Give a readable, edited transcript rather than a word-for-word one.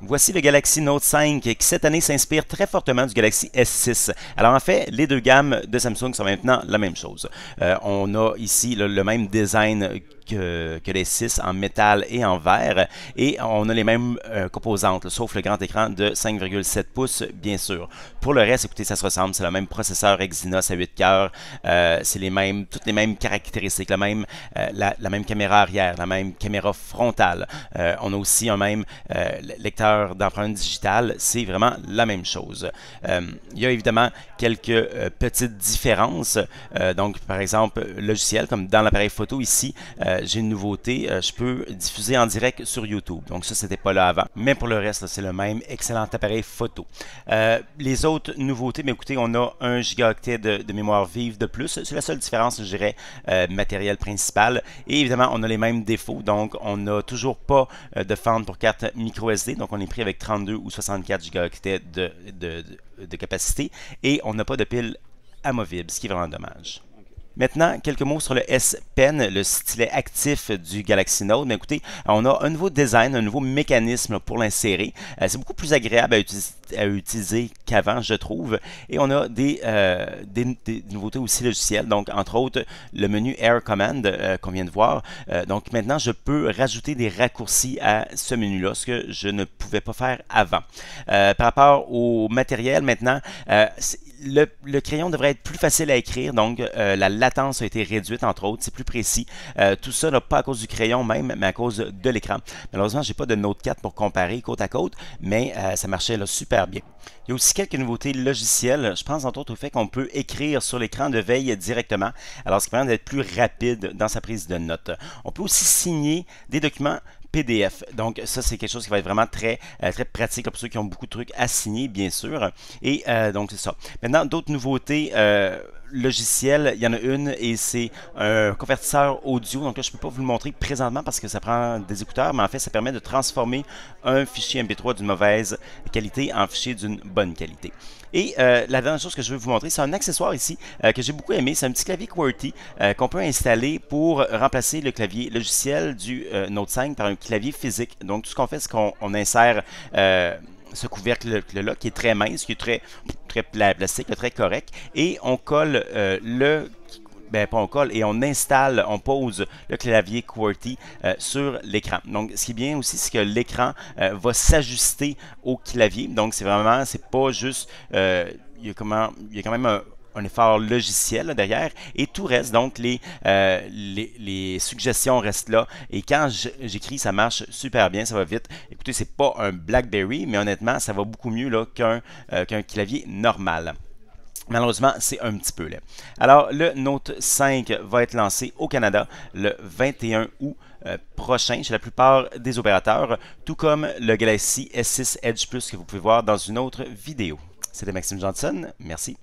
Voici le Galaxy Note 5 qui cette année s'inspire très fortement du Galaxy S6. Alors en fait, les deux gammes de Samsung sont maintenant la même chose. On a ici le même design que les 6 en métal et en verre, et on a les mêmes composantes, sauf le grand écran de 5,7 pouces, bien sûr. Pour le reste, écoutez, ça se ressemble, c'est le même processeur Exynos à 8 cœurs, c'est toutes les mêmes caractéristiques, la même caméra arrière, la même caméra frontale. On a aussi un même lecteur d'empreintes digitales, c'est vraiment la même chose. Il y a évidemment quelques petites différences, donc par exemple, logiciel, comme dans l'appareil photo ici, j'ai une nouveauté, je peux diffuser en direct sur YouTube. Donc ça, c'était pas là avant. Mais pour le reste, c'est le même excellent appareil photo. Les autres nouveautés, mais écoutez, on a 1 gigaoctet de mémoire vive de plus. C'est la seule différence, je dirais, matériel principal. Et évidemment, on a les mêmes défauts. Donc, on n'a toujours pas de fente pour carte micro SD. Donc, on est pris avec 32 ou 64 gigaoctets de capacité. Et on n'a pas de pile amovible, ce qui est vraiment dommage. Maintenant, quelques mots sur le S Pen, le stylet actif du Galaxy Note. Mais écoutez, on a un nouveau design, un nouveau mécanisme pour l'insérer. C'est beaucoup plus agréable à utiliser qu'avant, je trouve. Et on a des nouveautés aussi logicielles. Donc, entre autres, le menu Air Command qu'on vient de voir. Donc, maintenant, je peux rajouter des raccourcis à ce menu-là, ce que je ne pouvais pas faire avant. Par rapport au matériel, maintenant, le crayon devrait être plus facile à écrire, donc la latence a été réduite, entre autres, c'est plus précis. Tout ça, pas à cause du crayon même, mais à cause de l'écran. Malheureusement, j'ai pas de Note 4 pour comparer côte à côte, mais ça marchait là, super bien. Il y a aussi quelques nouveautés logicielles. Je pense entre autres au fait qu'on peut écrire sur l'écran de veille directement, alors ce qui permet d'être plus rapide dans sa prise de notes. On peut aussi signer des documents PDF. Donc ça, c'est quelque chose qui va être vraiment très pratique pour ceux qui ont beaucoup de trucs à signer, bien sûr. Et donc c'est ça. Maintenant, d'autres nouveautés logicielles, il y en a une et c'est un convertisseur audio. Donc là, je ne peux pas vous le montrer présentement parce que ça prend des écouteurs, mais en fait, ça permet de transformer un fichier MP3 d'une mauvaise qualité en fichier d'une bonne qualité. Et la dernière chose que je veux vous montrer, c'est un accessoire ici que j'ai beaucoup aimé. C'est un petit clavier QWERTY qu'on peut installer pour remplacer le clavier logiciel du Note 5 par un clavier physique. Donc tout ce qu'on fait, c'est qu'on insère ce couvercle-là qui est très mince, qui est très plastique, très correct, et on colle pas on colle, et on installe, on pose le clavier QWERTY sur l'écran. Donc, ce qui est bien aussi, c'est que l'écran va s'ajuster au clavier. Donc, c'est pas juste, il y a quand même un effort logiciel là, derrière, et tout reste, donc les suggestions restent là, et quand j'écris, ça marche super bien, ça va vite. Écoutez, c'est pas un BlackBerry, mais honnêtement, ça va beaucoup mieux là qu'un clavier normal. Malheureusement, c'est un petit peu laid. Alors, le Note 5 va être lancé au Canada le 21 août prochain chez la plupart des opérateurs, tout comme le Galaxy S6 Edge Plus que vous pouvez voir dans une autre vidéo. C'était Maxime Johnson, merci.